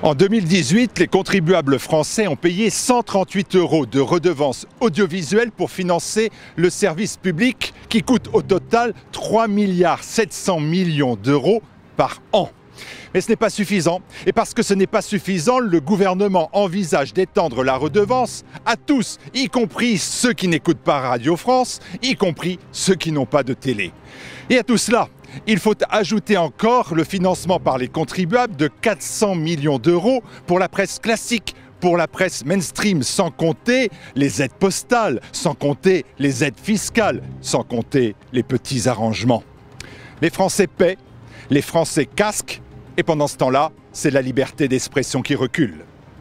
En 2018, les contribuables français ont payé 138 € de redevances audiovisuelles pour financer le service public qui coûte au total 3,7 milliards d'euros par an. Mais ce n'est pas suffisant. Et parce que ce n'est pas suffisant, le gouvernement envisage d'étendre la redevance à tous, y compris ceux qui n'écoutent pas Radio France, y compris ceux qui n'ont pas de télé. Et à tout cela, il faut ajouter encore le financement par les contribuables de 400 millions d'euros pour la presse classique, pour la presse mainstream, sans compter les aides postales, sans compter les aides fiscales, sans compter les petits arrangements. Les Français paient, les Français casquent, et pendant ce temps-là, c'est la liberté d'expression qui recule.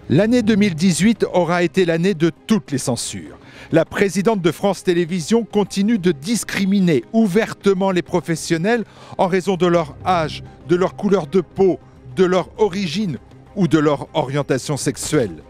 L'année 2018 aura été l'année de toutes les censures. La présidente de France Télévisions continue de discriminer ouvertement les professionnels en raison de leur âge, de leur couleur de peau, de leur origine ou de leur orientation sexuelle.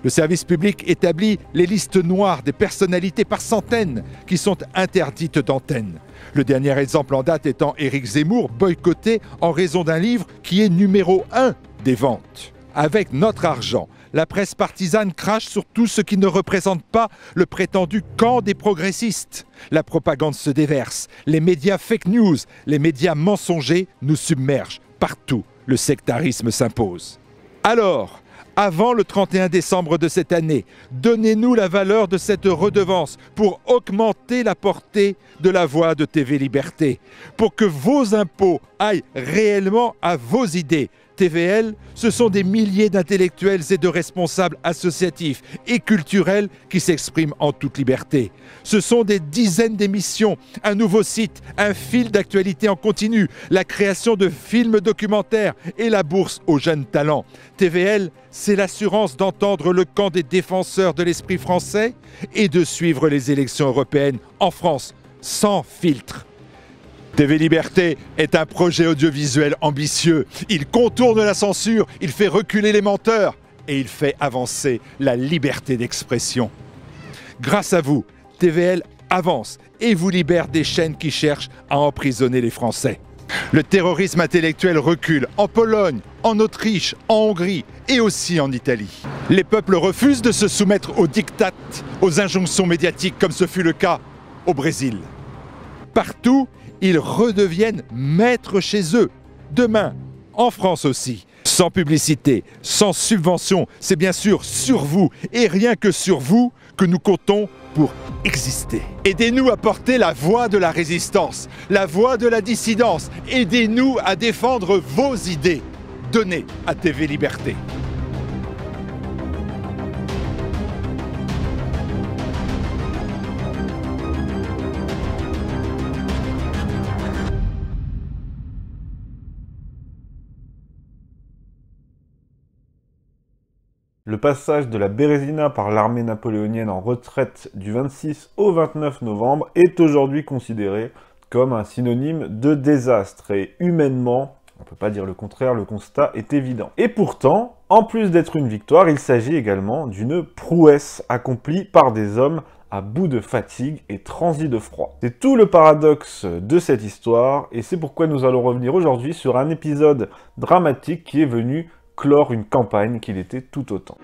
Le service public établit les listes noires des personnalités par centaines qui sont interdites d'antenne. Le dernier exemple en date étant Éric Zemmour, boycotté en raison d'un livre qui est numéro 1 des ventes. Avec notre argent, la presse partisane crache sur tout ce qui ne représente pas le prétendu camp des progressistes. La propagande se déverse, les médias fake news, les médias mensongers nous submergent. Partout, le sectarisme s'impose. Alors, avant le 31 décembre de cette année, donnez-nous la valeur de cette redevance pour augmenter la portée de la voix de TV Liberté, pour que vos impôts aillent réellement à vos idées. TVL, ce sont des milliers d'intellectuels et de responsables associatifs et culturels qui s'expriment en toute liberté. Ce sont des dizaines d'émissions, un nouveau site, un fil d'actualité en continu, la création de films documentaires et la bourse aux jeunes talents. TVL, c'est l'assurance d'entendre le camp des défenseurs de l'esprit français et de suivre les élections européennes en France, sans filtre. TV Liberté est un projet audiovisuel ambitieux. Il contourne la censure, il fait reculer les menteurs et il fait avancer la liberté d'expression. Grâce à vous, TVL avance et vous libère des chaînes qui cherchent à emprisonner les Français. Le terrorisme intellectuel recule en Pologne, en Autriche, en Hongrie et aussi en Italie. Les peuples refusent de se soumettre aux diktats, aux injonctions médiatiques comme ce fut le cas au Brésil. Partout, ils redeviennent maîtres chez eux. Demain, en France aussi. Sans publicité, sans subvention, c'est bien sûr sur vous et rien que sur vous que nous comptons pour exister. Aidez-nous à porter la voix de la résistance, la voix de la dissidence. Aidez-nous à défendre vos idées. Donnez à TV Liberté. Le passage de la Bérésina par l'armée napoléonienne en retraite du 26 au 29 novembre est aujourd'hui considéré comme un synonyme de désastre. Et humainement, on ne peut pas dire le contraire, le constat est évident. Et pourtant, en plus d'être une victoire, il s'agit également d'une prouesse accomplie par des hommes à bout de fatigue et transis de froid. C'est tout le paradoxe de cette histoire, et c'est pourquoi nous allons revenir aujourd'hui sur un épisode dramatique qui est venu clore une campagne qu'il était tout autant.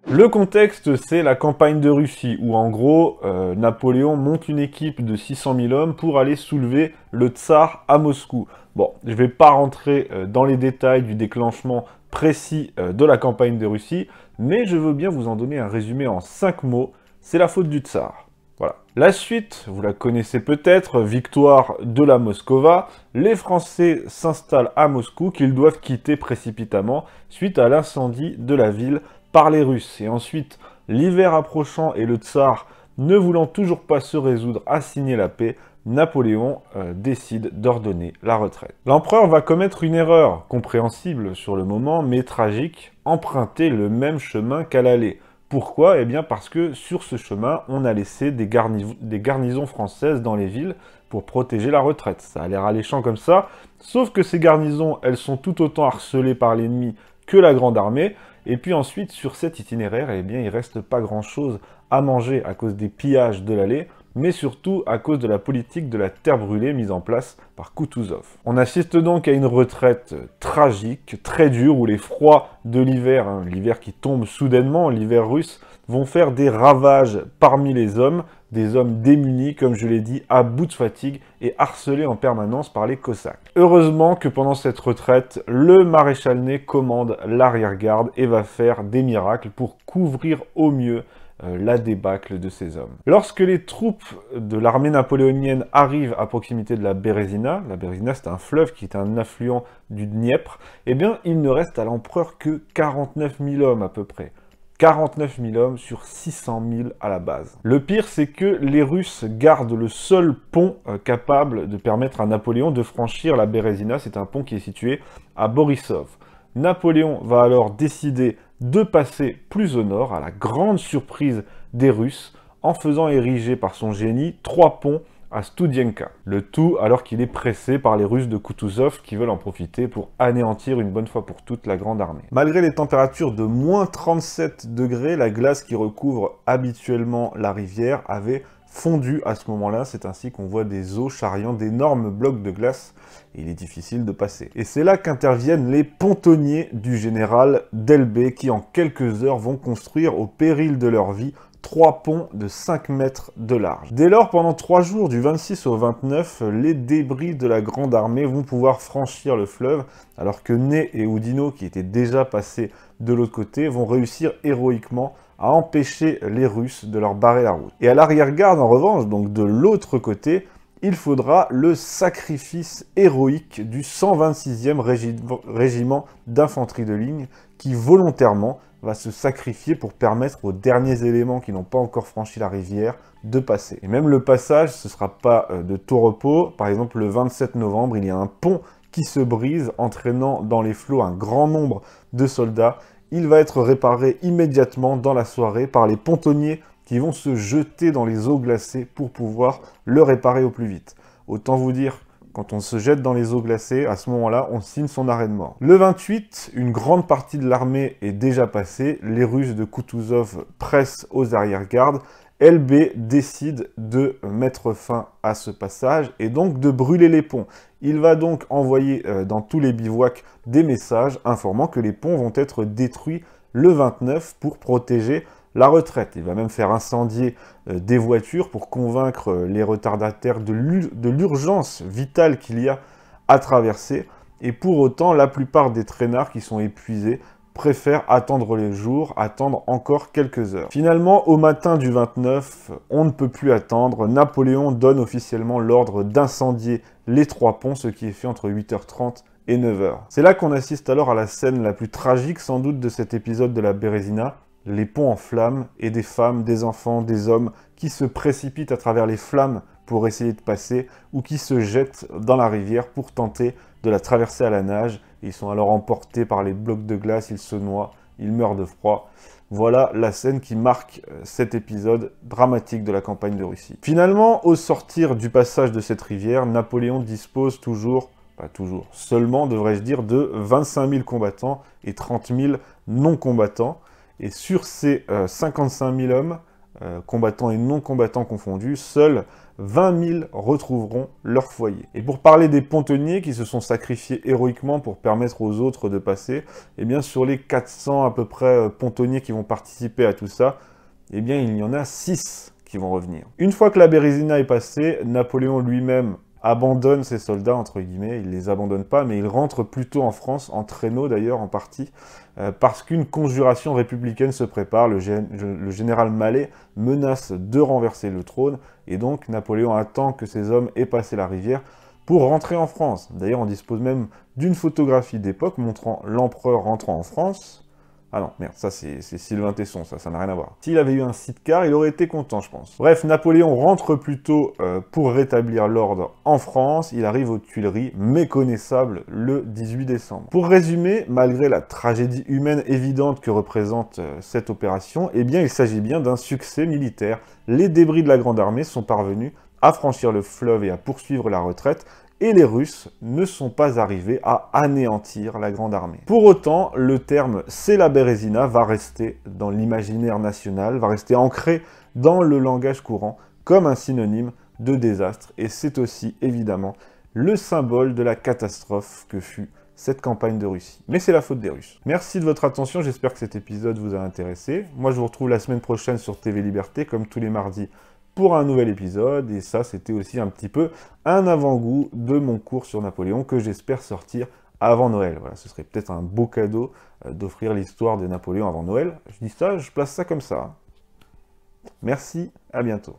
Le contexte, c'est la campagne de Russie, où en gros, Napoléon monte une équipe de 600 000 hommes pour aller soulever le tsar à Moscou. Bon, je ne vais pas rentrer dans les détails du déclenchement précis de la campagne de Russie, mais je veux bien vous en donner un résumé en 5 mots, c'est la faute du tsar. Voilà. La suite, vous la connaissez peut-être, victoire de la Moskova, les Français s'installent à Moscou qu'ils doivent quitter précipitamment suite à l'incendie de la ville par les Russes. Et ensuite, l'hiver approchant et le tsar ne voulant toujours pas se résoudre à signer la paix, Napoléon décide d'ordonner la retraite. L'empereur va commettre une erreur, compréhensible sur le moment, mais tragique, emprunter le même chemin qu'à l'aller. Pourquoi? Eh bien parce que sur ce chemin, on a laissé des garnisons françaises dans les villes pour protéger la retraite. Ça a l'air alléchant comme ça, sauf que ces garnisons, elles sont tout autant harcelées par l'ennemi que la Grande Armée. Et puis ensuite, sur cet itinéraire, eh bien, il reste pas grand-chose à manger à cause des pillages de l'allée, mais surtout à cause de la politique de la terre brûlée mise en place par Kutuzov. On assiste donc à une retraite tragique, très dure, où les froids de l'hiver, l'hiver qui tombe soudainement, l'hiver russe, vont faire des ravages parmi les hommes, des hommes démunis, comme je l'ai dit, à bout de fatigue et harcelés en permanence par les Cosaques. Heureusement que pendant cette retraite, le maréchal Ney commande l'arrière-garde et va faire des miracles pour couvrir au mieux la débâcle de ces hommes. Lorsque les troupes de l'armée napoléonienne arrivent à proximité de la Bérésina c'est un fleuve qui est un affluent du Dniepr, eh bien il ne reste à l'empereur que 49 000 hommes à peu près. 49 000 hommes sur 600 000 à la base. Le pire, c'est que les Russes gardent le seul pont capable de permettre à Napoléon de franchir la Bérésina. C'est un pont qui est situé à Borisov. Napoléon va alors décider de passer plus au nord, à la grande surprise des Russes, en faisant ériger par son génie 3 ponts à Studienka. Le tout alors qu'il est pressé par les Russes de Kutuzov qui veulent en profiter pour anéantir une bonne fois pour toutes la Grande Armée. Malgré les températures de moins 37 degrés, la glace qui recouvre habituellement la rivière avait fondu à ce moment-là. C'est ainsi qu'on voit des eaux charriant d'énormes blocs de glace et il est difficile de passer. Et c'est là qu'interviennent les pontonniers du général Delbé qui en quelques heures vont construire au péril de leur vie 3 ponts de 5 mètres de large. Dès lors, pendant 3 jours, du 26 au 29, les débris de la Grande Armée vont pouvoir franchir le fleuve, alors que Ney et Oudinot, qui étaient déjà passés de l'autre côté, vont réussir héroïquement à empêcher les Russes de leur barrer la route. Et à l'arrière-garde, en revanche, donc de l'autre côté, il faudra le sacrifice héroïque du 126e régiment d'infanterie de ligne, qui volontairement va se sacrifier pour permettre aux derniers éléments qui n'ont pas encore franchi la rivière de passer. Et même le passage, ce ne sera pas de tout repos. Par exemple, le 27 novembre, il y a un pont qui se brise, entraînant dans les flots un grand nombre de soldats. Il va être réparé immédiatement dans la soirée par les pontonniers qui vont se jeter dans les eaux glacées pour pouvoir le réparer au plus vite. Autant vous dire, quand on se jette dans les eaux glacées, à ce moment-là, on signe son arrêt de mort. Le 28, une grande partie de l'armée est déjà passée. Les Russes de Kutuzov pressent aux arrière-gardes. LB décide de mettre fin à ce passage et donc de brûler les ponts. Il va donc envoyer dans tous les bivouacs des messages informant que les ponts vont être détruits le 29 pour protéger la retraite. Il va même faire incendier des voitures pour convaincre les retardataires de l'urgence vitale qu'il y a à traverser. Et pour autant, la plupart des traînards qui sont épuisés préfèrent attendre les jours, attendre encore quelques heures. Finalement, au matin du 29, on ne peut plus attendre. Napoléon donne officiellement l'ordre d'incendier les 3 ponts, ce qui est fait entre 8h30 et 9h. C'est là qu'on assiste alors à la scène la plus tragique sans doute de cet épisode de la Bérésina. Les ponts en flammes et des femmes, des enfants, des hommes qui se précipitent à travers les flammes pour essayer de passer ou qui se jettent dans la rivière pour tenter de la traverser à la nage. Ils sont alors emportés par les blocs de glace, ils se noient, ils meurent de froid. Voilà la scène qui marque cet épisode dramatique de la campagne de Russie. Finalement, au sortir du passage de cette rivière, Napoléon dispose seulement, devrais-je dire, de 25 000 combattants et 30 000 non-combattants. Et sur ces 55 000 hommes, combattants et non-combattants confondus, seuls 20 000 retrouveront leur foyer. Et pour parler des pontonniers qui se sont sacrifiés héroïquement pour permettre aux autres de passer, eh bien sur les 400 à peu près pontonniers qui vont participer à tout ça, eh bien il y en a 6 qui vont revenir. Une fois que la Bérésina est passée, Napoléon lui-même abandonne ses soldats, entre guillemets, il les abandonne pas, mais il rentre plutôt en France, en traîneau d'ailleurs en partie, parce qu'une conjuration républicaine se prépare. Le général Mallet menace de renverser le trône, et donc Napoléon attend que ses hommes aient passé la rivière pour rentrer en France. D'ailleurs, on dispose même d'une photographie d'époque montrant l'empereur rentrant en France. Ah non, merde, ça c'est Sylvain Tesson, ça n'a rien à voir. S'il avait eu un sidecar, il aurait été content, je pense. Bref, Napoléon rentre plutôt pour rétablir l'ordre en France. Il arrive aux Tuileries, méconnaissable, le 18 décembre. Pour résumer, malgré la tragédie humaine évidente que représente cette opération, eh bien, il s'agit bien d'un succès militaire. Les débris de la Grande Armée sont parvenus à franchir le fleuve et à poursuivre la retraite et les Russes ne sont pas arrivés à anéantir la Grande Armée. Pour autant, le terme Sela Berezina va rester dans l'imaginaire national, va rester ancré dans le langage courant comme un synonyme de désastre, et c'est aussi évidemment le symbole de la catastrophe que fut cette campagne de Russie. Mais c'est la faute des Russes. Merci de votre attention, j'espère que cet épisode vous a intéressé. Moi je vous retrouve la semaine prochaine sur TV Liberté, comme tous les mardis, pour un nouvel épisode, et ça c'était aussi un petit peu un avant-goût de mon cours sur Napoléon que j'espère sortir avant Noël. Voilà, ce serait peut-être un beau cadeau d'offrir l'histoire de Napoléon avant Noël. Je dis ça, je place ça comme ça. Merci, à bientôt.